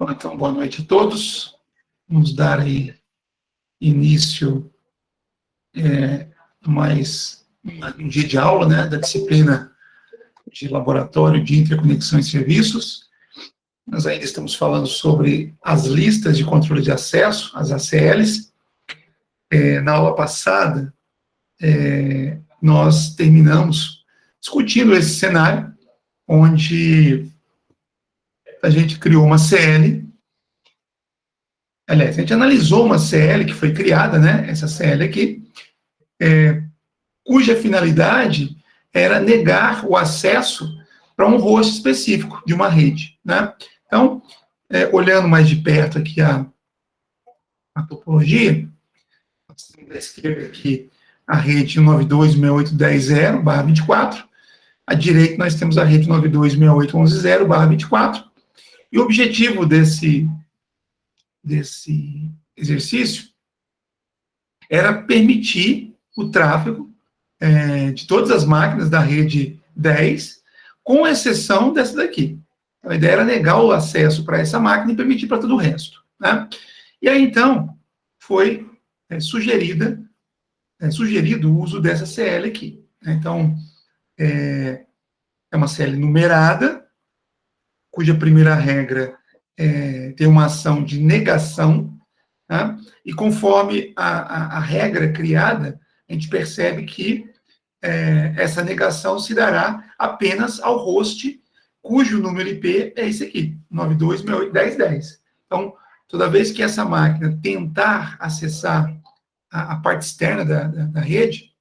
Bom, então, boa noite a todos. Vamos dar aí início mais um dia de aula, né, da disciplina de Laboratório de Interconexão e Serviços. Nós ainda estamos falando sobre as listas de controle de acesso, as ACLs. Na aula passada, nós terminamos discutindo esse cenário, onde a gente criou uma CL. Aliás, a gente analisou uma CL que foi criada, né, essa CL aqui, cuja finalidade era negar o acesso para um host específico de uma rede, né? Então, olhando mais de perto aqui a topologia, nós temos à esquerda aqui a rede 92.68.10.0/24, à direita nós temos a rede 92.68.11.0/24, e o objetivo desse exercício era permitir o tráfego de todas as máquinas da rede 10, com exceção dessa daqui. Então, a ideia era negar o acesso para essa máquina e permitir para todo o resto, né? E aí, então, foi sugerido o uso dessa CL aqui, né? Então, é uma CL numerada, cuja primeira regra tem uma ação de negação, tá? E conforme a regra criada, a gente percebe que essa negação se dará apenas ao host cujo número IP é esse aqui, 92.68.10.10. Então, toda vez que essa máquina tentar acessar a parte externa da rede,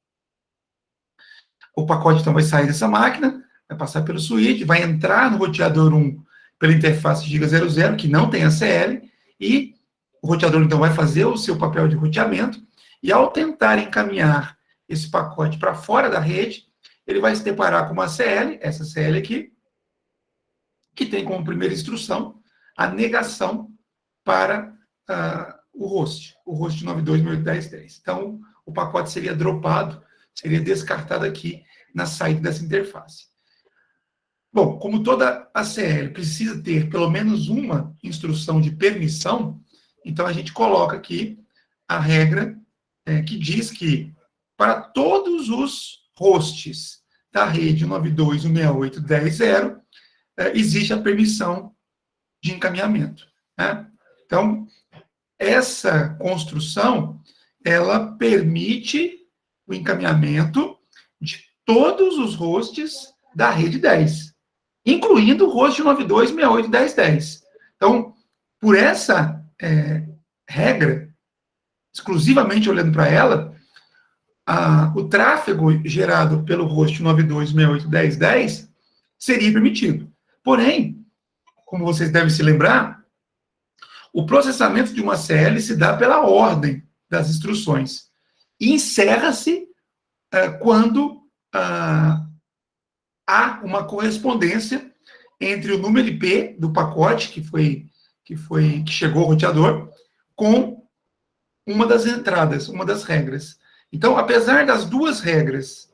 o pacote então vai sair dessa máquina, vai passar pelo switch, vai entrar no roteador 1 pela interface Giga00, que não tem ACL, e o roteador então vai fazer o seu papel de roteamento, e ao tentar encaminhar esse pacote para fora da rede, ele vai se deparar com uma CL, essa CL aqui, que tem como primeira instrução a negação para o host 92.68.10.10. Então, o pacote seria dropado, seria descartado aqui na saída dessa interface. Bom, como toda ACL precisa ter pelo menos uma instrução de permissão, então a gente coloca aqui a regra que diz que para todos os hosts da rede 92.168.10.0, existe a permissão de encaminhamento, né? Então, essa construção, ela permite o encaminhamento de todos os hosts da rede 10, incluindo o host 92.68.10.10. Então, por essa regra, exclusivamente olhando para ela, o tráfego gerado pelo host 92.68.10.10 seria permitido. Porém, como vocês devem se lembrar, o processamento de uma CL se dá pela ordem das instruções e encerra-se quando há uma correspondência entre o número IP do pacote que chegou ao roteador com uma das entradas, uma das regras. Então, apesar das duas regras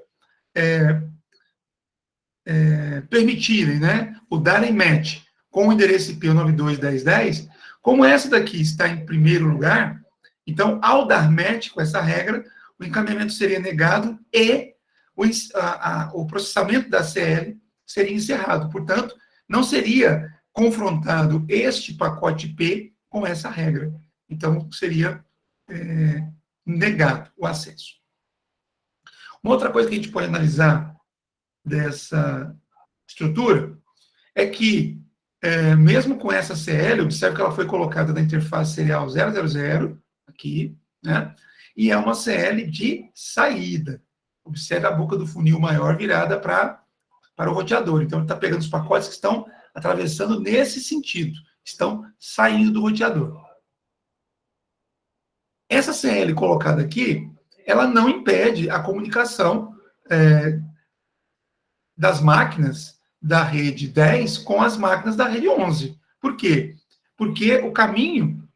permitirem, né, o darem match com o endereço IP 92.10.10, como essa daqui está em primeiro lugar, então, ao dar match com essa regra, o encaminhamento seria negado e o processamento da CL seria encerrado. Portanto, não seria confrontado este pacote IP com essa regra. Então, seria negado o acesso. Uma outra coisa que a gente pode analisar dessa estrutura é que, mesmo com essa CL, observe que ela foi colocada na interface serial 000, aqui, né? E é uma CL de saída. Observe a boca do funil maior virada para o roteador. Então, ele está pegando os pacotes que estão atravessando nesse sentido, estão saindo do roteador. Essa CL colocada aqui, ela não impede a comunicação das máquinas da rede 10 com as máquinas da rede 11. Por quê? Porque o caminho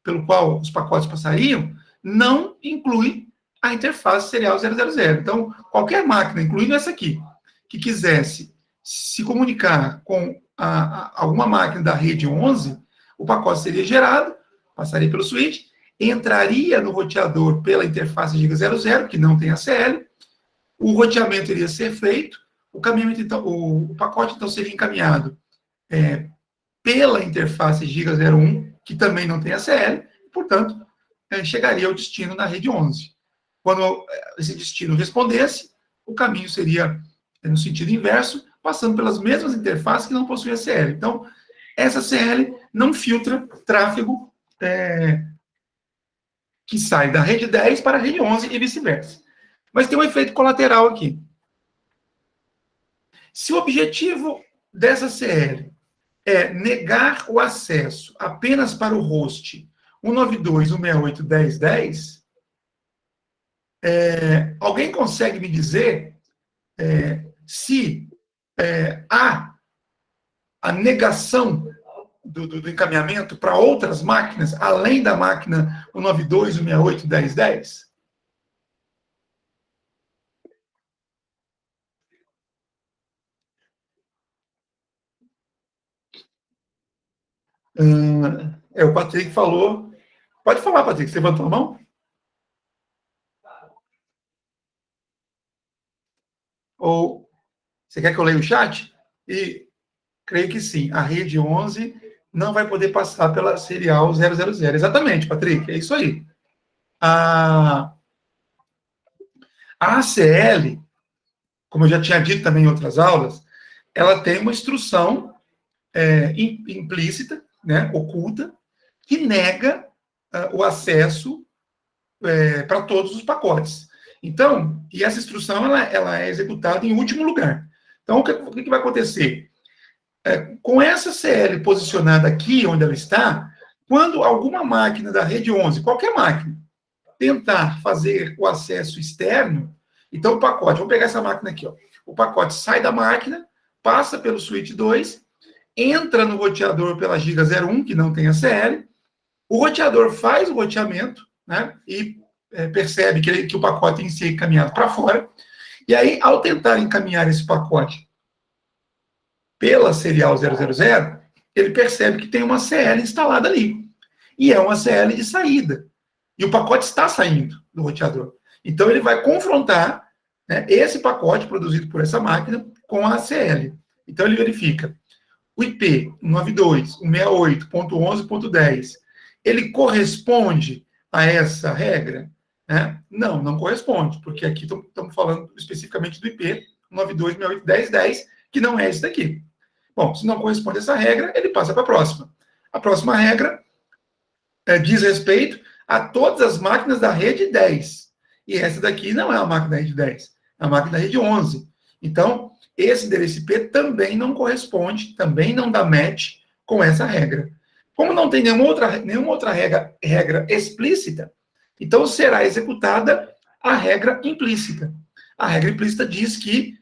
pelo qual os pacotes passariam não inclui a interface serial 000. Então, qualquer máquina, incluindo essa aqui, que quisesse se comunicar com alguma máquina da rede 11, O pacote seria gerado, passaria pelo switch, entraria no roteador pela interface giga 00, que não tem ACL, o roteamento iria ser feito, então, o pacote então seria encaminhado pela interface giga 01, que também não tem ACL, portanto, chegaria ao destino na rede 11. Quando esse destino respondesse, o caminho seria no sentido inverso, passando pelas mesmas interfaces que não possuem ACL. Então, essa CL não filtra tráfego que sai da rede 10 para a rede 11 e vice-versa. Mas tem um efeito colateral aqui. Se o objetivo dessa CL é negar o acesso apenas para o host 192.168.10.10, alguém consegue me dizer se há a negação do encaminhamento para outras máquinas, além da máquina 192.168.10.10? O Patrick falou. Pode falar, Patrick, você levantou a mão? Ou você quer que eu leia o chat? E creio que sim. A rede 11 não vai poder passar pela serial 000. Exatamente, Patrick, é isso aí. A ACL, como eu já tinha dito também em outras aulas, ela tem uma instrução implícita, né, oculta, que nega o acesso para todos os pacotes. Então, e essa instrução ela é executada em último lugar. Então, o que vai acontecer? Com essa CL posicionada aqui, onde ela está, quando alguma máquina da rede 11, qualquer máquina, tentar fazer o acesso externo, então o pacote, vamos pegar essa máquina aqui, ó, o pacote sai da máquina, passa pelo switch 2, entra no roteador pela giga 01, que não tem ACL, o roteador faz o roteamento, né, e percebe que o pacote em si é encaminhado para fora, e aí, ao tentar encaminhar esse pacote pela serial 000, ele percebe que tem uma CL instalada ali, e é uma CL de saída, e o pacote está saindo do roteador. Então, ele vai confrontar, né, esse pacote produzido por essa máquina com a ACL. Então, ele verifica o IP 192.168.11.10, ele corresponde a essa regra? Né? Não corresponde, porque aqui estamos falando especificamente do IP 192.168.10.10, que não é esse daqui. Bom, se não corresponde a essa regra, ele passa para a próxima. A próxima regra diz respeito a todas as máquinas da rede 10. E essa daqui não é a máquina da rede 10, é a máquina da rede 11. Então, esse endereço IP também não corresponde, também não dá match com essa regra. Como não tem nenhuma outra regra explícita, então será executada a regra implícita. A regra implícita diz que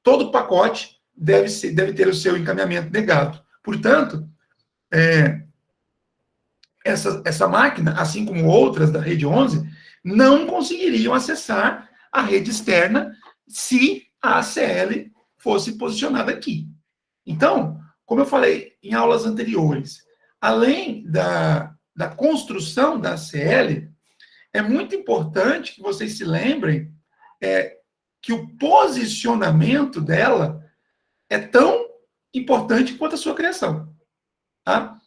todo pacote deve ter o seu encaminhamento negado. Portanto, essa máquina, assim como outras da rede 11, não conseguiriam acessar a rede externa se a ACL fosse posicionada aqui. Então, como eu falei em aulas anteriores, além da construção da ACL, é muito importante que vocês se lembrem que o posicionamento dela é tão importante quanto a sua criação. Tá?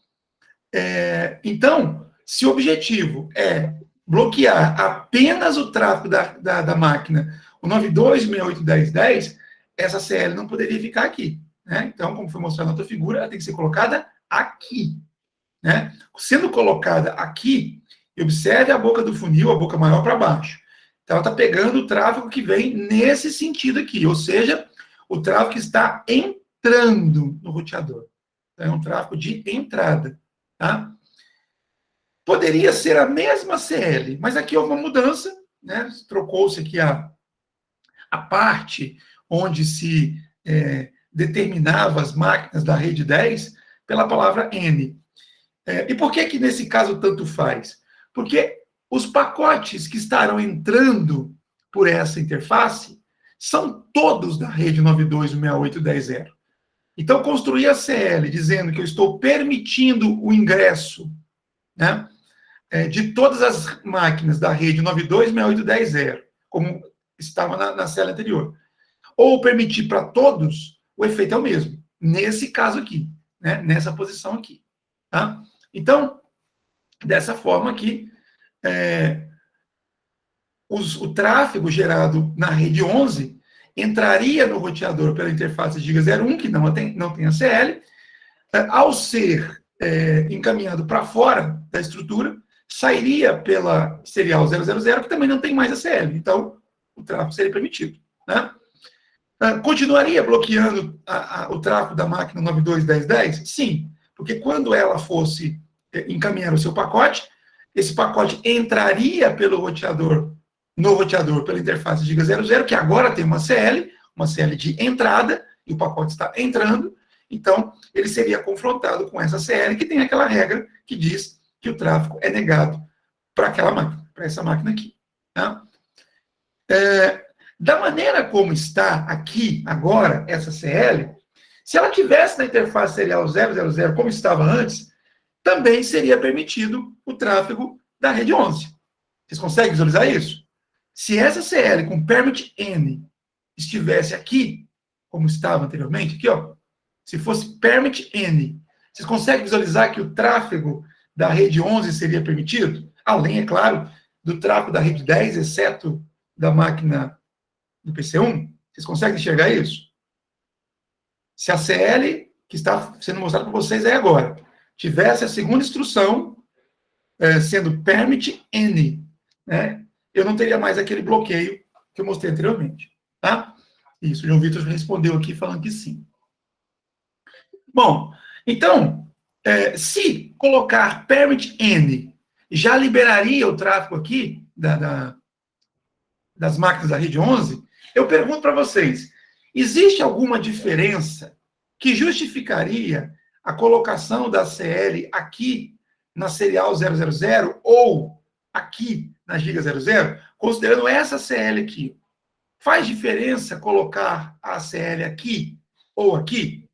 Então, se o objetivo é bloquear apenas o tráfego da máquina, o 92.168.10.10, essa CL não poderia ficar aqui. Né? Então, como foi mostrado na outra figura, ela tem que ser colocada aqui. Né? Sendo colocada aqui, observe a boca do funil, a boca maior para baixo. Então, ela está pegando o tráfego que vem nesse sentido aqui, ou seja, o tráfego que está entrando no roteador. Então, é um tráfego de entrada. Tá? Poderia ser a mesma CL, mas aqui houve uma mudança, né? Trocou-se aqui a parte onde se determinava as máquinas da rede 10 pela palavra N. E por que nesse caso tanto faz? Porque os pacotes que estarão entrando por essa interface são todos da rede 92.168.10.0. Então, construir a CL dizendo que eu estou permitindo o ingresso, né, de todas as máquinas da rede 926810, como estava na CL anterior, ou permitir para todos, o efeito é o mesmo. Nesse caso aqui, né, nessa posição aqui. Tá? Então, dessa forma aqui, o tráfego gerado na rede 11 entraria no roteador pela interface Giga 01, que não tem a CL, ao ser encaminhado para fora da estrutura, sairia pela serial 000, que também não tem mais a CL. Então, o tráfego seria permitido. Né? Continuaria bloqueando o tráfego da máquina 921010? Sim, porque quando ela fosse encaminhar o seu pacote, esse pacote entraria pelo roteador, no roteador, pela interface Giga 00, que agora tem uma CL de entrada, e o pacote está entrando, então ele seria confrontado com essa CL, que tem aquela regra que diz que o tráfego é negado para aquela máquina, para essa máquina aqui. Tá? Da maneira como está aqui, agora, essa CL, se ela tivesse na interface serial 000, como estava antes, também seria permitido o tráfego da rede 11. Vocês conseguem visualizar isso? Se essa CL com permit N estivesse aqui, como estava anteriormente, aqui, ó, se fosse permit N, vocês conseguem visualizar que o tráfego da rede 11 seria permitido? Além, é claro, do tráfego da rede 10, exceto da máquina do PC1? Vocês conseguem enxergar isso? Se a CL, que está sendo mostrada para vocês aí agora, tivesse a segunda instrução sendo permit N, né, eu não teria mais aquele bloqueio que eu mostrei anteriormente. Tá? Isso, o João Vitor respondeu aqui falando que sim. Bom, então, se colocar permit N, já liberaria o tráfego aqui das máquinas da rede 11? Eu pergunto para vocês, existe alguma diferença que justificaria a colocação da CL aqui na serial 000 ou aqui na Giga 00, considerando essa CL aqui? Faz diferença colocar a CL aqui ou aqui?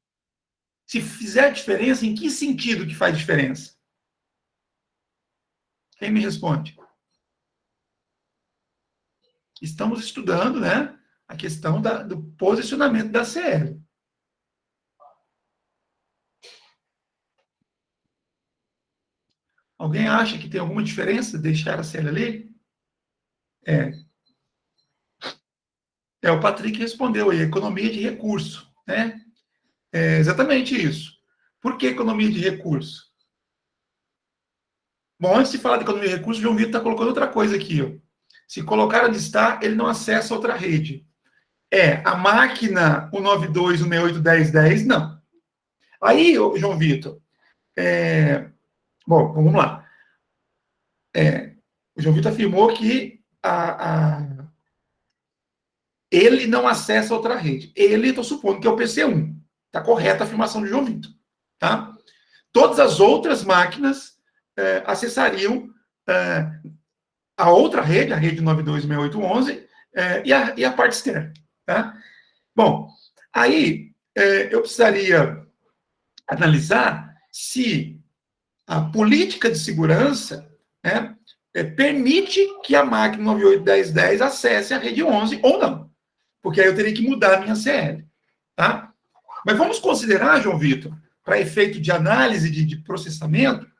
Se fizer diferença, em que sentido que faz diferença? Quem me responde? Estamos estudando, né, a questão do posicionamento da CL. Alguém acha que tem alguma diferença deixar a CL ali? O Patrick respondeu aí, economia de recurso, né? É exatamente isso. Por que economia de recurso? Bom, antes de falar de economia de recurso, o João Vitor está colocando outra coisa aqui. Ó. Se colocar onde está, ele não acessa outra rede. A máquina 192, 168, 1010, não. Aí, João Vitor, bom, vamos lá. O João Vitor afirmou que ele não acessa outra rede. Ele, estou supondo que é o PC1. Está correta a afirmação do João Vitor. Tá? Todas as outras máquinas acessariam a outra rede, a rede 926811, e a parte externa. Tá? Bom, aí eu precisaria analisar se a política de segurança, né, permite que a máquina 981010 acesse a rede 11 ou não. Porque aí eu teria que mudar a minha CL. Tá? Mas vamos considerar, João Vitor, para efeito de análise de processamento,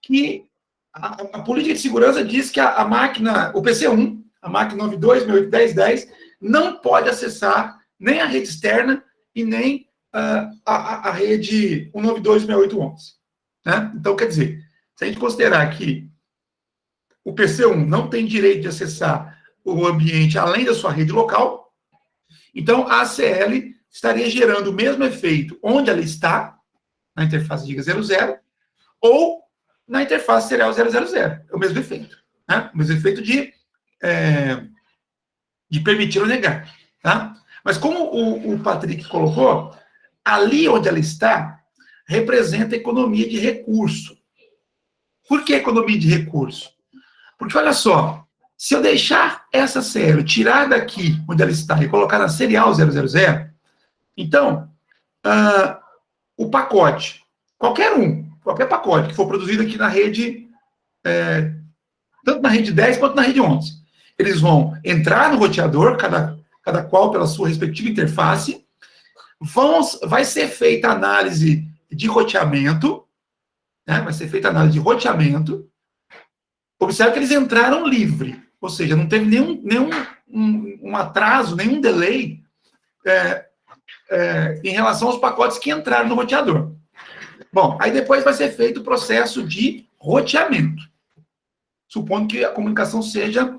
que a política de segurança diz que a máquina, o PC1, a máquina 92681010, não pode acessar nem a rede externa e nem a rede 1926811. Né? Então, quer dizer, se a gente considerar que o PC1 não tem direito de acessar o ambiente além da sua rede local, então a ACL estaria gerando o mesmo efeito onde ela está, na interface Giga 00, ou na interface serial 000. É o mesmo efeito. Né? O mesmo efeito de permitir ou negar. Tá? Mas como o Patrick colocou, ali onde ela está, representa economia de recurso. Por que economia de recurso? Porque, olha só, se eu deixar essa CL, tirar daqui onde ela está e colocar na serial 000, Então, o pacote, qualquer pacote que for produzido aqui na rede, tanto na rede 10 quanto na rede 11, eles vão entrar no roteador, cada qual pela sua respectiva interface, vai ser feita análise de roteamento, né? Vai ser feita análise de roteamento. Observe que eles entraram livre, ou seja, não teve nenhum atraso, nenhum delay em relação aos pacotes que entraram no roteador. Bom, aí depois vai ser feito o processo de roteamento, supondo que a comunicação seja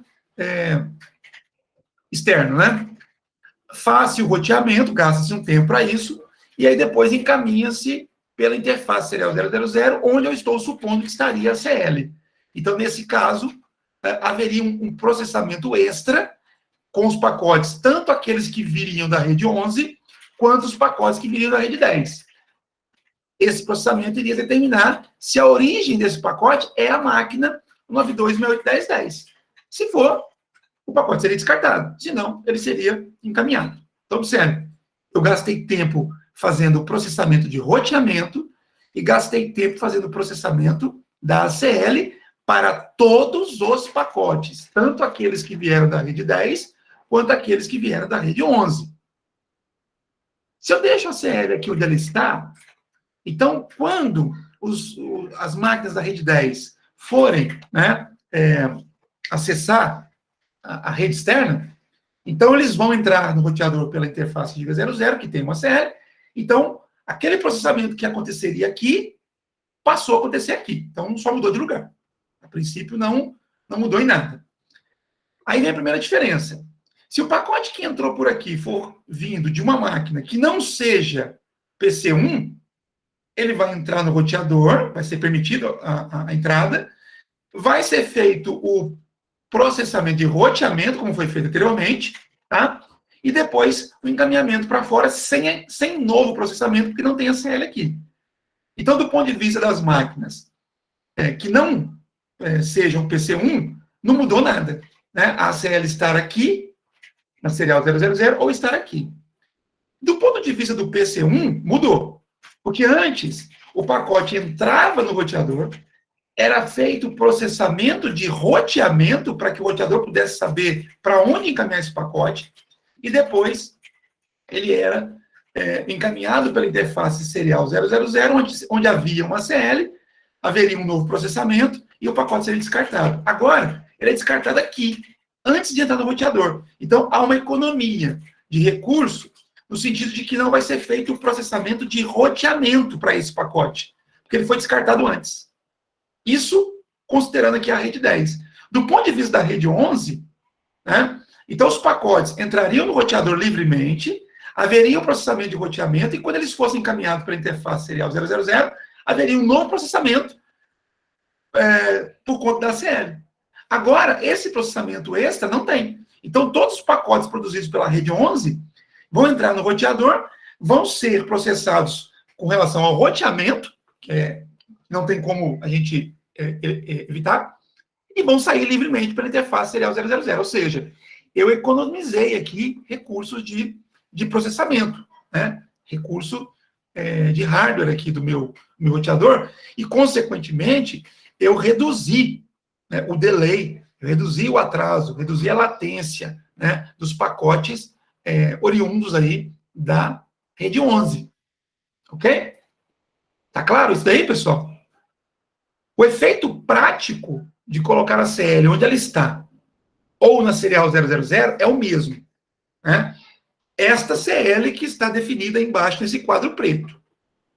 externa, né? Faz-se o roteamento, gasta-se um tempo para isso, e aí depois encaminha-se pela interface serial 000, onde eu estou supondo que estaria a CL. Então, nesse caso, haveria um processamento extra com os pacotes, tanto aqueles que viriam da rede 11, quanto os pacotes que viriam da rede 10. Esse processamento iria determinar se a origem desse pacote é a máquina 92681010. Se for, o pacote seria descartado. Se não, ele seria encaminhado. Então, observe, eu gastei tempo fazendo o processamento de roteamento e gastei tempo fazendo o processamento da ACL para todos os pacotes, tanto aqueles que vieram da rede 10, quanto aqueles que vieram da rede 11. Se eu deixo a ACL aqui onde ela está, então, quando as máquinas da rede 10 forem, né, acessar a rede externa, então eles vão entrar no roteador pela interface Giga 00, que tem uma CL, então aquele processamento que aconteceria aqui, passou a acontecer aqui, então só mudou de lugar. A princípio não mudou em nada. Aí vem a primeira diferença. Se o pacote que entrou por aqui for vindo de uma máquina que não seja PC1, ele vai entrar no roteador, vai ser permitido a entrada, vai ser feito o processamento de roteamento, como foi feito anteriormente, tá? E depois o encaminhamento para fora sem novo processamento, porque não tem a CL aqui. Então, do ponto de vista das máquinas que não sejam PC1, não mudou nada, né? A CL estar aqui, na serial 000, ou estar aqui. Do ponto de vista do PC1, mudou. Porque antes, o pacote entrava no roteador, era feito o processamento de roteamento para que o roteador pudesse saber para onde encaminhar esse pacote, e depois ele era encaminhado pela interface serial 000, onde havia uma CL, haveria um novo processamento e o pacote seria descartado. Agora, ele é descartado aqui, antes de entrar no roteador. Então, há uma economia de recurso, no sentido de que não vai ser feito o processamento de roteamento para esse pacote, porque ele foi descartado antes. Isso considerando aqui a rede 10. Do ponto de vista da rede 11, né, então os pacotes entrariam no roteador livremente, haveria um processamento de roteamento, e quando eles fossem encaminhados para a interface serial 000, haveria um novo processamento por conta da CL. Agora, esse processamento extra não tem. Então, todos os pacotes produzidos pela rede 11 vão entrar no roteador, vão ser processados com relação ao roteamento, que não tem como a gente evitar, e vão sair livremente pela interface serial 000. Ou seja, eu economizei aqui recursos de processamento, né? Recurso de hardware aqui do meu roteador, e, consequentemente, eu reduzi, né, o delay, eu reduzi o atraso, reduzi a latência, né, dos pacotes oriundos aí da rede 11. Ok? Tá claro isso daí, pessoal? O efeito prático de colocar a CL onde ela está, ou na serial 000, é o mesmo, né? Esta CL que está definida embaixo nesse quadro preto.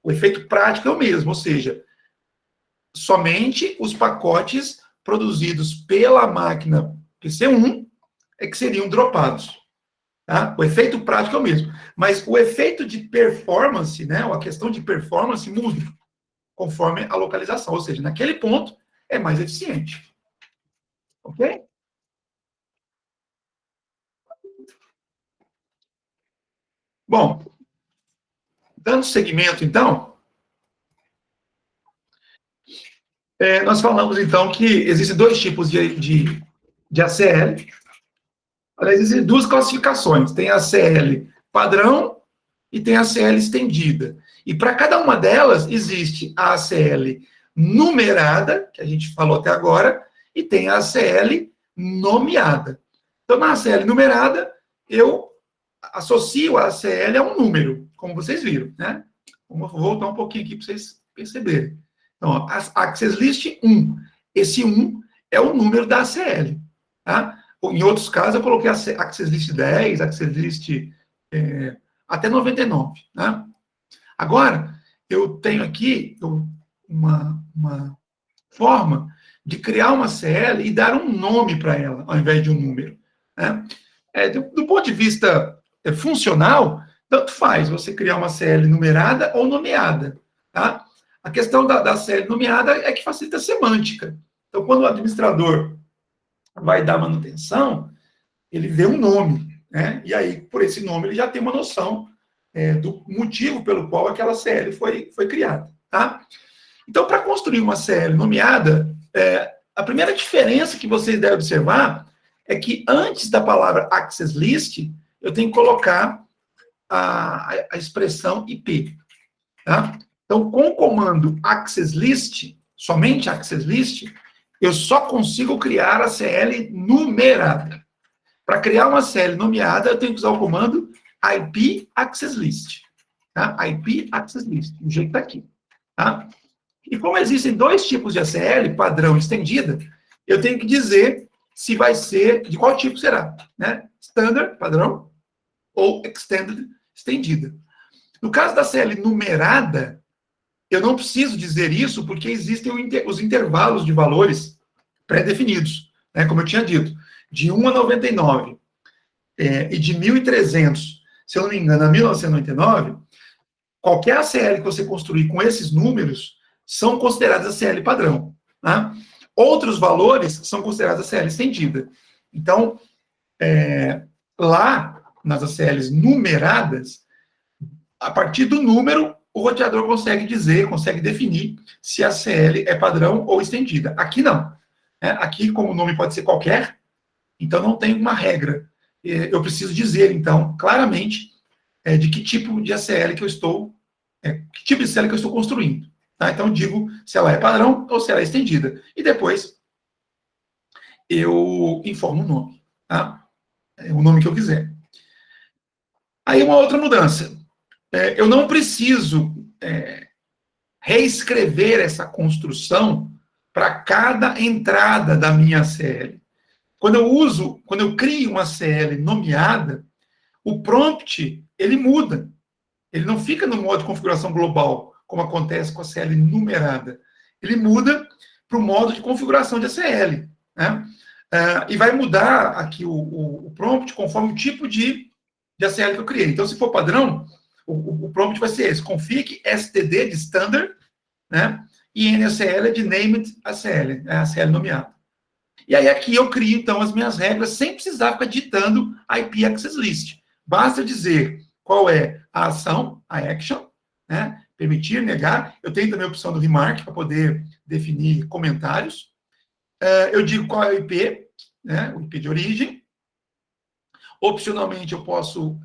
O efeito prático é o mesmo, ou seja, somente os pacotes produzidos pela máquina PC1 é que seriam dropados. Tá? O efeito prático é o mesmo. Mas o efeito de performance, né, a questão de performance muda conforme a localização. Ou seja, naquele ponto é mais eficiente. Ok? Bom, dando seguimento, então, nós falamos, então, que existem dois tipos de ACL. Aliás, existem duas classificações. Tem a ACL padrão e tem a ACL estendida. E para cada uma delas existe a ACL numerada, que a gente falou até agora, e tem a ACL nomeada. Então, na ACL numerada, eu associo a ACL a um número, como vocês viram, né? Vou voltar um pouquinho aqui para vocês perceberem. Então, ó, Access List 1. Esse 1 é o número da ACL. Tá? Em outros casos, eu coloquei Access List 10, Access List até 99. Tá? Agora, eu tenho aqui uma forma de criar uma ACL e dar um nome para ela, ao invés de um número. Né? Do ponto de vista funcional, tanto faz você criar uma ACL numerada ou nomeada. Tá? A questão da ACL nomeada é que facilita a semântica. Então, quando o administrador vai dar manutenção, ele vê um nome, né? E aí, por esse nome, ele já tem uma noção do motivo pelo qual aquela CL foi criada, tá? Então, para construir uma CL nomeada, a primeira diferença que vocês devem observar é que antes da palavra Access List, eu tenho que colocar a expressão IP, tá? Então, com o comando Access List, somente Access List, eu só consigo criar a CL numerada. Para criar uma CL nomeada, eu tenho que usar o comando IP Access List. Tá? IP Access List, do jeito que está aqui. Tá? E como existem dois tipos de ACL, padrão e estendida, eu tenho que dizer se vai ser, de qual tipo será. Né? Standard, padrão, ou Extended, estendida. No caso da CL numerada, eu não preciso dizer isso porque existem os intervalos de valores pré-definidos, né, como eu tinha dito, de 1 a 99 e de 1.300, se eu não me engano, a 1999, qualquer ACL que você construir com esses números são consideradas ACL padrão. Tá? Outros valores são considerados ACL estendida. Então, lá nas ACLs numeradas, a partir do número, o roteador consegue dizer, consegue definir se a CL é padrão ou estendida. Aqui não. Aqui, como o nome pode ser qualquer, então não tem uma regra. Eu preciso dizer, então, claramente, de que tipo de ACL que eu estou, que tipo de ACL que eu estou construindo. Tá? Então, eu digo se ela é padrão ou se ela é estendida. E depois, eu informo o nome. Tá? O nome que eu quiser. Aí, uma outra mudança. Eu não preciso reescrever essa construção para cada entrada da minha ACL. Quando eu crio uma ACL nomeada, o prompt, ele muda. Ele não fica no modo de configuração global, como acontece com a ACL numerada. Ele muda para o modo de configuração de ACL. Né? E vai mudar aqui o prompt conforme o tipo de ACL que eu criei. Então, se for padrão, o prompt vai ser esse, config std de standard, né? E NACL é de named ACL, a ACL nomeada. E aí aqui eu crio, então, as minhas regras sem precisar ficar digitando IP Access List. Basta dizer qual é a ação, a action, né? Permitir, negar. Eu tenho também a opção do remark para poder definir comentários. Eu digo qual é o IP, né? O IP de origem. Opcionalmente, eu posso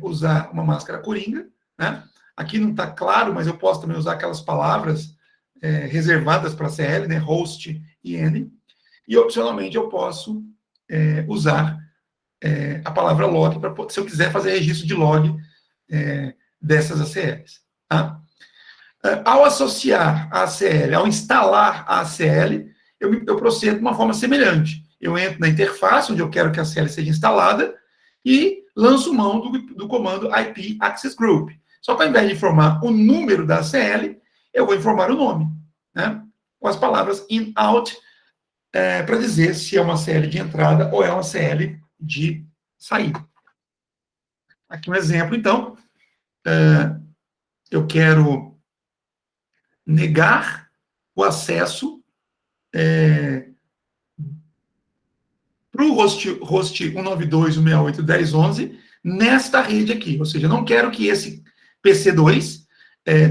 usar uma máscara coringa, né? Aqui não está claro, mas eu posso também usar aquelas palavras reservadas para a CL, né? Host e N. E, opcionalmente, eu posso usar a palavra log, se eu quiser fazer registro de log dessas ACLs. Tá? Ao associar a ACL, ao instalar a ACL, eu procedo de uma forma semelhante. Eu entro na interface, onde eu quero que a ACL seja instalada, e lanço mão do comando IP Access Group. Só que ao invés de informar o número da ACL, eu vou informar o nome, né? Com as palavras in, out, para dizer se é uma CL de entrada ou é uma CL de saída. Aqui um exemplo, então. Eu quero negar o acesso para o host 192.168.10.11 nesta rede aqui. Ou seja, eu não quero que esse PC2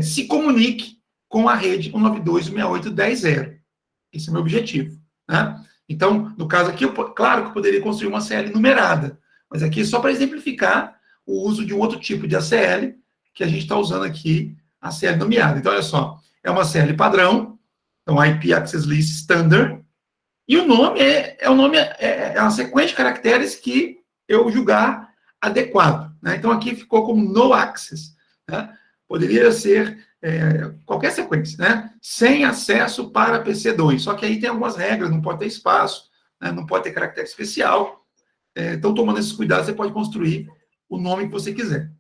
se comunique com a rede 192.168.10.0. Esse é o meu objetivo. Né? Então, no caso aqui, claro que eu poderia construir uma ACL numerada, mas aqui é só para exemplificar o uso de um outro tipo de ACL, que a gente está usando aqui a CL nomeada. Então, olha só, é uma CL padrão, então IP Access List Standard, e o nome é uma sequência de caracteres que eu julgar adequado. Né? Então, aqui ficou como no access. Né? Poderia ser qualquer sequência, né? Sem acesso para PC2. Só que aí tem algumas regras, não pode ter espaço, né? Não pode ter caractere especial. Então, tomando esses cuidados, você pode construir o nome que você quiser.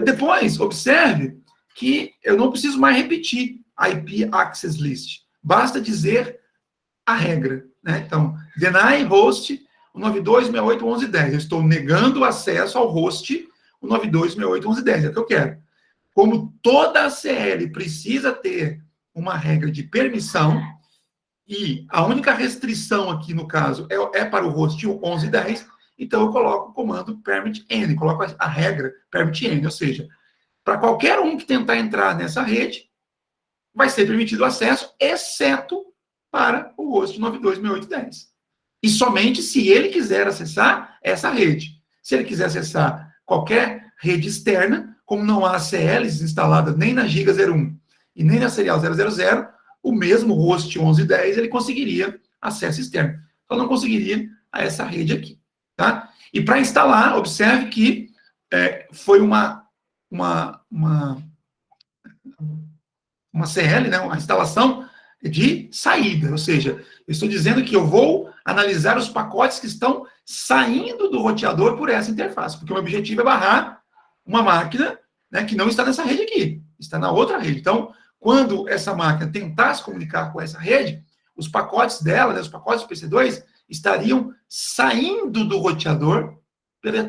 Depois, observe que eu não preciso mais repetir a IP Access List. Basta dizer a regra. Né? Então, deny host 92.68.11.10. Eu estou negando acesso ao host 92.68.11.10. É o que eu quero. Como toda a CL precisa ter uma regra de permissão, e a única restrição aqui, no caso, é para o host 11.10, então eu coloco o comando permit n, coloco a regra permit n, ou seja, para qualquer um que tentar entrar nessa rede, vai ser permitido acesso, exceto para o host 92.68.10. E somente se ele quiser acessar essa rede. Se ele quiser acessar qualquer rede externa, como não há CLs instaladas nem na Giga 01 e nem na Serial 000, o mesmo host 11.10 ele conseguiria acesso externo. Só não conseguiria a essa rede aqui. Tá? E para instalar, observe que foi uma CL, né, uma instalação de saída, ou seja, eu estou dizendo que eu vou analisar os pacotes que estão saindo do roteador por essa interface, porque o meu objetivo é barrar uma máquina, né, que não está nessa rede aqui, está na outra rede. Então, quando essa máquina tentar se comunicar com essa rede, os pacotes dela, né, os pacotes do PC2, estariam saindo do roteador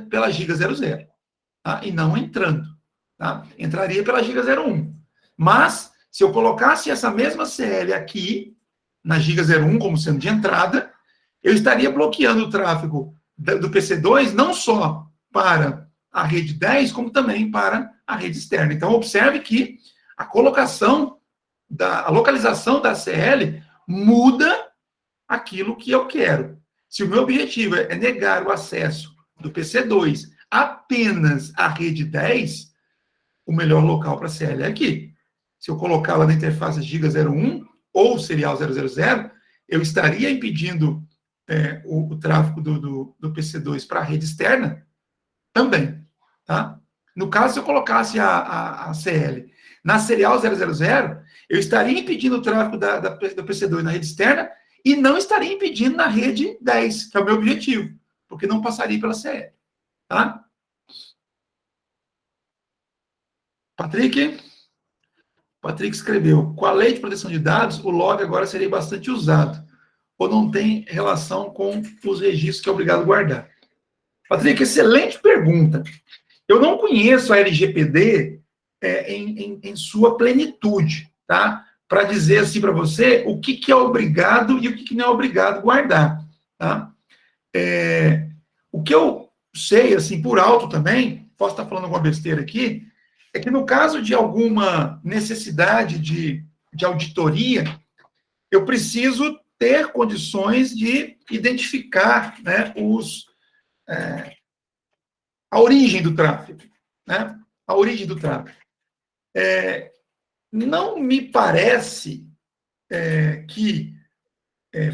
pela Giga 00, tá? E não entrando. Tá? Entraria pela Giga 01. Mas, se eu colocasse essa mesma CL aqui, na Giga 01, como sendo de entrada, eu estaria bloqueando o tráfego do PC2, não só para a rede 10, como também para a rede externa. Então, observe que a localização da CL muda aquilo que eu quero. Se o meu objetivo é negar o acesso do PC2 apenas à rede 10, o melhor local para a CL é aqui. Se eu colocá-la na interface Giga 01 ou Serial 000, eu estaria impedindo o tráfego do PC2 para a rede externa também. Tá? No caso, se eu colocasse a CL na Serial 000, eu estaria impedindo o tráfego do PC2 na rede externa e não estaria impedindo na rede 10, que é o meu objetivo, porque não passaria pela CL. Tá? Patrick escreveu, com a lei de proteção de dados, o log agora seria bastante usado, ou não tem relação com os registros que é obrigado a guardar. Patrick, excelente pergunta. Eu não conheço a LGPD em sua plenitude, tá? Para dizer assim para você o que é obrigado e o que não é obrigado guardar, tá? O que eu sei, assim, por alto também, posso estar falando alguma besteira aqui, é que no caso de alguma necessidade de auditoria, eu preciso ter condições de identificar, né, a origem do tráfego. Né? A origem do tráfego. Não me parece que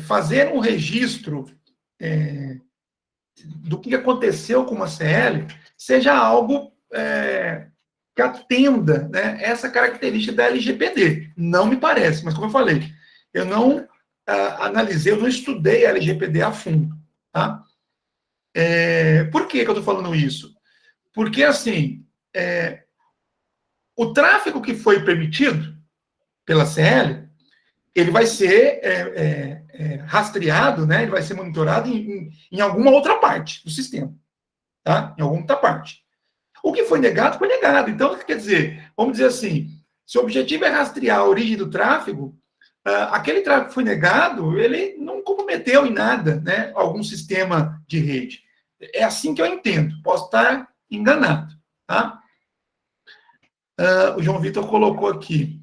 fazer um registro do que aconteceu com uma CL seja algo que atenda, né, essa característica da LGPD. Não me parece, mas como eu falei, eu não analisei, eu não estudei a LGPD a fundo. Tá? Por que eu estou falando isso? Porque, assim, o tráfego que foi permitido pela CL, ele vai ser rastreado, né, ele vai ser monitorado em alguma outra parte do sistema. Tá? Em alguma outra parte. O que foi negado, foi negado. Então, quer dizer, vamos dizer assim, se o objetivo é rastrear a origem do tráfego, aquele tráfego que foi negado, ele não comprometeu em nada, né, algum sistema de rede. É assim que eu entendo. Posso estar enganado. Tá? O João Vitor colocou aqui.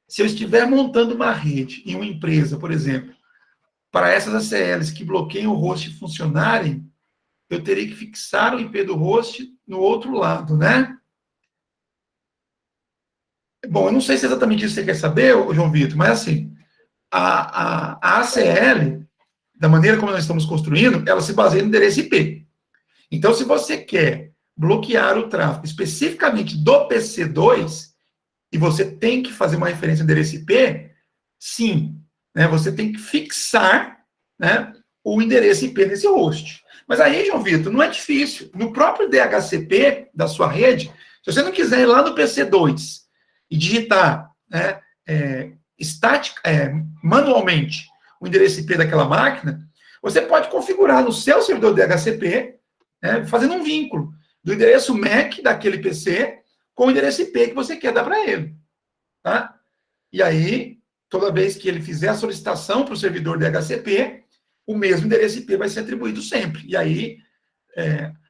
Se eu estiver montando uma rede em uma empresa, por exemplo, para essas ACLs que bloqueiam o host funcionarem, eu teria que fixar o IP do host no outro lado, né? Bom, eu não sei se é exatamente isso que você quer saber, João Vitor, mas assim, a ACL, da maneira como nós estamos construindo, ela se baseia no endereço IP. Então, se você quer bloquear o tráfego especificamente do PC2, e você tem que fazer uma referência ao endereço IP, sim, né, você tem que fixar, né, o endereço IP nesse host. Mas aí, João Vitor, não é difícil. No próprio DHCP da sua rede, se você não quiser ir lá no PC2 e digitar, né, manualmente o endereço IP daquela máquina, você pode configurar no seu servidor DHCP, né, fazendo um vínculo do endereço MAC daquele PC com o endereço IP que você quer dar para ele. Tá? E aí, toda vez que ele fizer a solicitação para o servidor DHCP, o mesmo endereço IP vai ser atribuído sempre. E aí,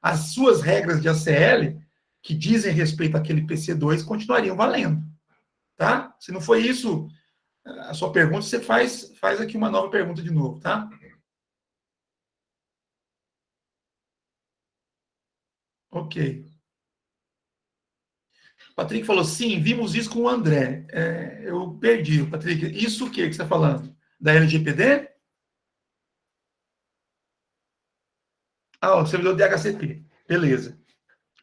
as suas regras de ACL, que dizem respeito àquele PC2, continuariam valendo. Tá? Se não foi isso a sua pergunta, você faz aqui uma nova pergunta de novo, tá? Ok. Patrick falou, sim, vimos isso com o André. Eu perdi, Patrick. Isso o que você está falando? Da LGPD? Ah, o servidor DHCP. Beleza.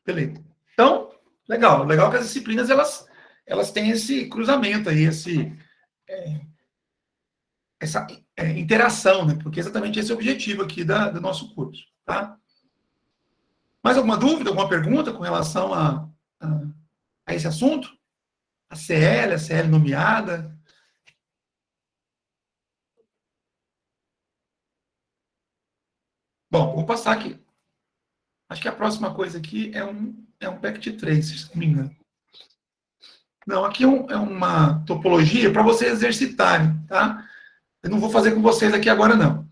Beleza. Então, legal. Legal que as disciplinas, elas têm esse cruzamento aí, essa interação, né? Porque exatamente esse é o objetivo aqui do nosso curso, tá? Mais alguma dúvida, alguma pergunta com relação a esse assunto? A CL nomeada? Bom, vou passar aqui. Acho que a próxima coisa aqui é um packet trace, se não me engano. Não, aqui é uma topologia para vocês exercitarem, tá? Eu não vou fazer com vocês aqui agora, não.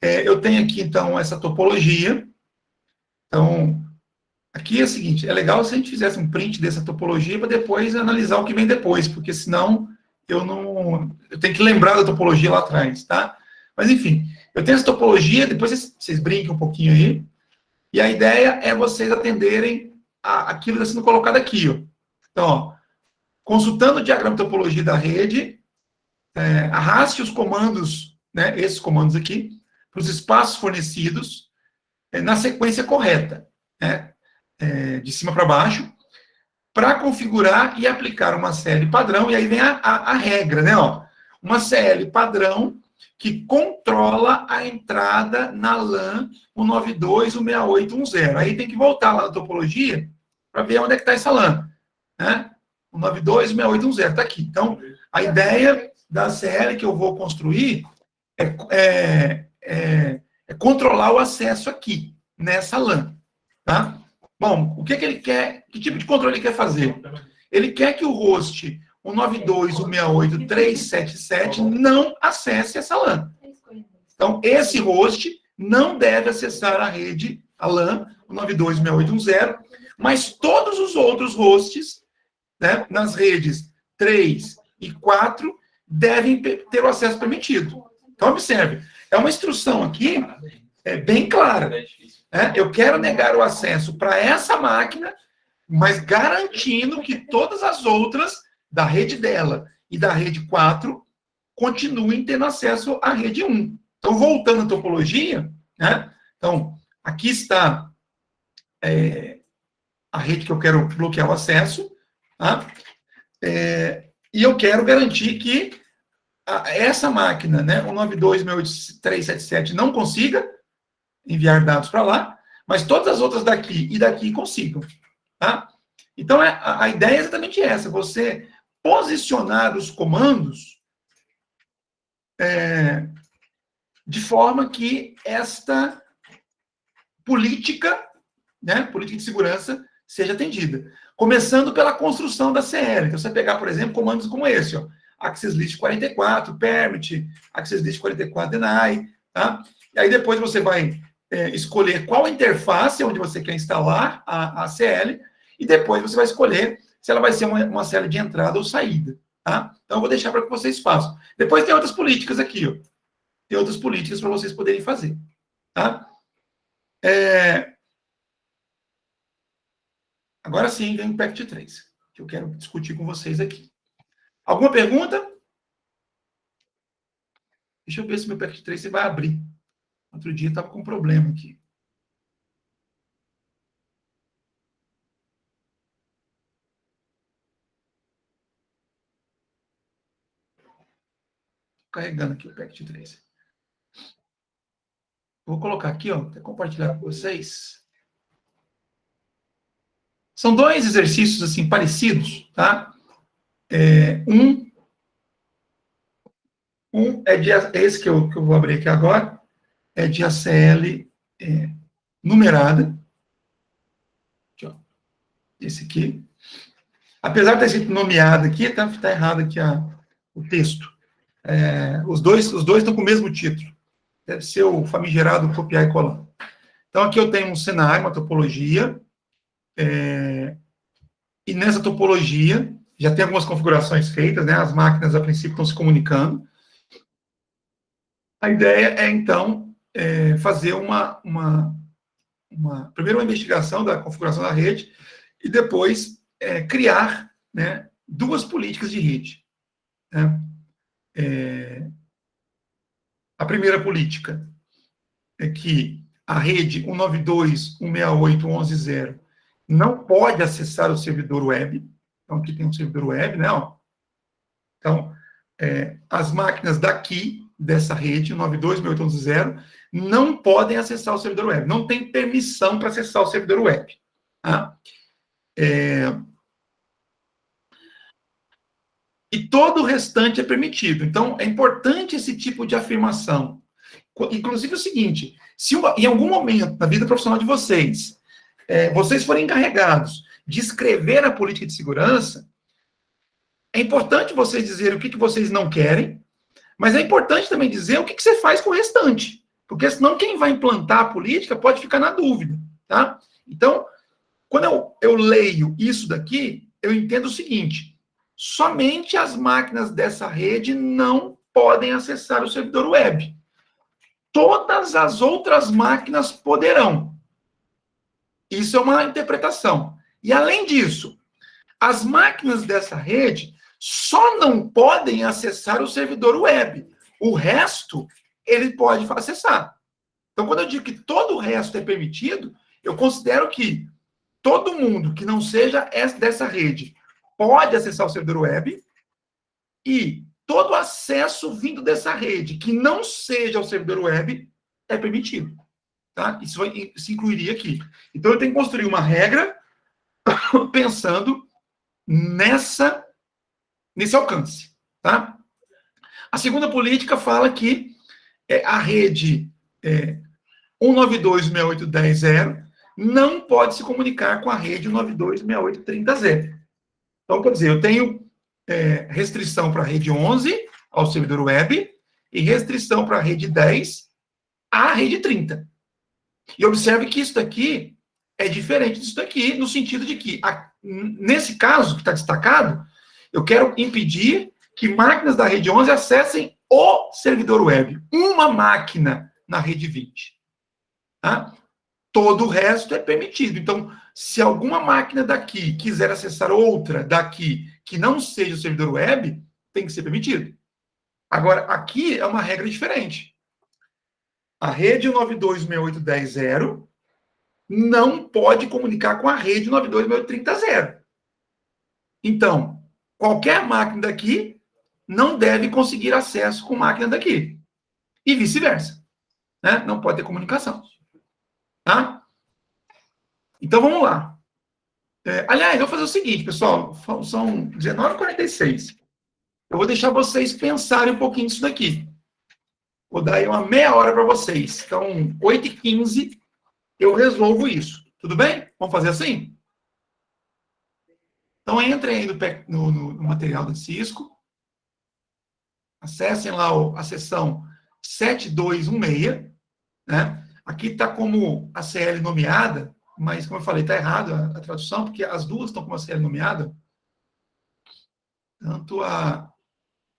Eu tenho aqui, então, essa topologia. Então, aqui é o seguinte, é legal se a gente fizesse um print dessa topologia para depois analisar o que vem depois, porque senão eu tenho que lembrar da topologia lá atrás, tá? Mas, enfim, eu tenho essa topologia, depois vocês brinquem um pouquinho aí, e a ideia é vocês atenderem aquilo que está sendo colocado aqui, ó. Então, ó, consultando o diagrama de topologia da rede, arraste os comandos, né, esses comandos aqui, para os espaços fornecidos na sequência correta, né, de cima para baixo, para configurar e aplicar uma CL padrão, e aí vem a regra, né, ó, uma CL padrão que controla a entrada na LAN 192.168.1.0. Aí tem que voltar lá na topologia para ver onde é que está essa LAN, né, 192.168.1.0, está aqui. Então, a ideia da CL que eu vou construir é controlar o acesso aqui, nessa LAN, tá? Bom, o que ele quer, que tipo de controle ele quer fazer? Ele quer que o host 192.168.377 não acesse essa LAN. Então, esse host não deve acessar a rede, a LAN 192.168.1.0, mas todos os outros hosts, né, nas redes 3 e 4 devem ter o acesso permitido. Então, observe, é uma instrução aqui bem clara. Né? Eu quero negar o acesso para essa máquina, mas garantindo que todas as outras da rede dela e da rede 4 continuem tendo acesso à rede 1. Então, voltando à topologia, né? Então, aqui está a rede que eu quero bloquear o acesso, tá? E eu quero garantir que essa máquina, né, 192.168.377, não consiga enviar dados para lá, mas todas as outras daqui e daqui consigam. Tá? Então, a ideia é exatamente essa, você posicionar os comandos de forma que esta política, né, política de segurança, seja atendida. Começando pela construção da CL. Então, você pegar, por exemplo, comandos como esse, ó, Access List 44, Permit, Access List 44, Deny, tá? E aí depois você vai escolher qual interface onde você quer instalar a CL, e depois você vai escolher se ela vai ser uma CL de entrada ou saída, tá? Então, eu vou deixar para que vocês façam. Depois tem outras políticas aqui, ó. Tem outras políticas para vocês poderem fazer, tá? Agora sim, vem o PECT 3, que eu quero discutir com vocês aqui. Alguma pergunta? Deixa eu ver se meu PECT 3 vai abrir. Outro dia estava com um problema aqui. Carregando aqui o PECT 3. Vou colocar aqui, ó, até compartilhar com vocês. São dois exercícios assim parecidos, tá? Um é de esse que eu vou abrir aqui agora, é de ACL numerada. Aqui, ó, esse aqui. Apesar de ter sido nomeado aqui, tá errado aqui o texto. Os dois estão com o mesmo título. Deve ser o famigerado copiar e colar. Então, aqui eu tenho um cenário, uma topologia, e nessa topologia já tem algumas configurações feitas, né? As máquinas, a princípio, estão se comunicando. A ideia é, então, fazer primeiro uma investigação da configuração da rede e depois criar, né, duas políticas de rede. Né? A primeira política é que a rede 192.168.11.0 não pode acessar o servidor web. Então, aqui tem um servidor web, né? Ó. Então, as máquinas daqui, dessa rede, 192.168.11.0, não podem acessar o servidor web. Não tem permissão para acessar o servidor web. Tá? E todo o restante é permitido. Então, é importante esse tipo de afirmação. Inclusive é o seguinte, se em algum momento na vida profissional de vocês, vocês forem encarregados de escrever a política de segurança, é importante vocês dizerem o que vocês não querem, mas é importante também dizer o que você faz com o restante. Porque senão quem vai implantar a política pode ficar na dúvida. Tá? Então, quando eu leio isso daqui, eu entendo o seguinte, somente as máquinas dessa rede não podem acessar o servidor web. Todas as outras máquinas poderão. Isso é uma interpretação. E, além disso, as máquinas dessa rede só não podem acessar o servidor web. O resto, ele pode acessar. Então, quando eu digo que todo o resto é permitido, eu considero que todo mundo que não seja dessa rede pode acessar o servidor web e todo acesso vindo dessa rede que não seja o servidor web é permitido. Tá? Isso incluiria aqui. Então, eu tenho que construir uma regra pensando nesse alcance. Tá? A segunda política fala que a rede 192.168.10.0 não pode se comunicar com a rede 192.168.30.0. Então, quer dizer, eu tenho restrição para a rede 11 ao servidor web e restrição para a rede 10 à rede 30. E observe que isso daqui é diferente disso daqui, no sentido de que, nesse caso que está destacado, eu quero impedir que máquinas da rede 11 acessem o servidor web. Uma máquina na rede 20. Tá? Todo o resto é permitido. Então, se alguma máquina daqui quiser acessar outra daqui que não seja o servidor web, tem que ser permitido. Agora, aqui é uma regra diferente. A rede 192.168.10.0 não pode comunicar com a rede 192.168.30.0. Então, qualquer máquina daqui não deve conseguir acesso com máquina daqui. E vice-versa. Né? Não pode ter comunicação. Tá? Então, vamos lá. Aliás, eu vou fazer o seguinte, pessoal. São 19h46. Eu vou deixar vocês pensarem um pouquinho nisso daqui. Vou dar aí uma meia hora para vocês. Então, 8h15, eu resolvo isso. Tudo bem? Vamos fazer assim? Então, entrem aí no material do Cisco. Acessem lá a seção 7216. Né? Aqui está como a CL nomeada, mas, como eu falei, está errado a tradução, porque as duas estão como a CL nomeada. Tanto a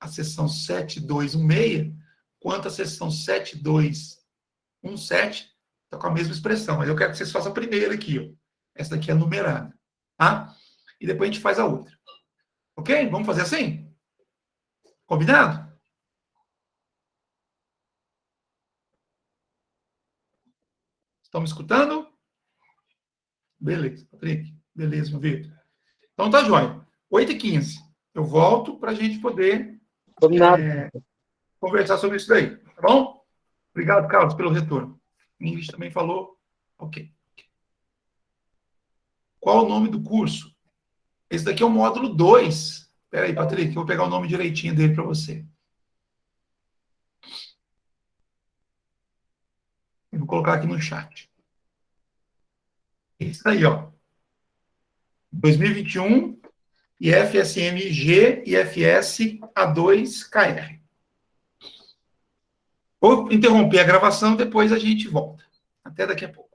seção 7216 quanto a seção 7217 Está com a mesma expressão, mas eu quero que vocês façam a primeira aqui, ó. Essa daqui é numerada, tá? E depois a gente faz a outra. Ok? Vamos fazer assim? Combinado? Estão me escutando? Beleza, Patrick. Beleza, meu Vitor. Então tá, joia. 8h15. Eu volto para a gente poder conversar sobre isso daí. Tá bom? Obrigado, Carlos, pelo retorno. O Ingrid também falou. Ok. Qual o nome do curso? Esse daqui é o módulo 2. Espera aí, Patrick, eu vou pegar o nome direitinho dele para você. Eu vou colocar aqui no chat. Esse aí, ó. 2021, IFSM-G, IFS A2-KR. Vou interromper a gravação, depois a gente volta. Até daqui a pouco.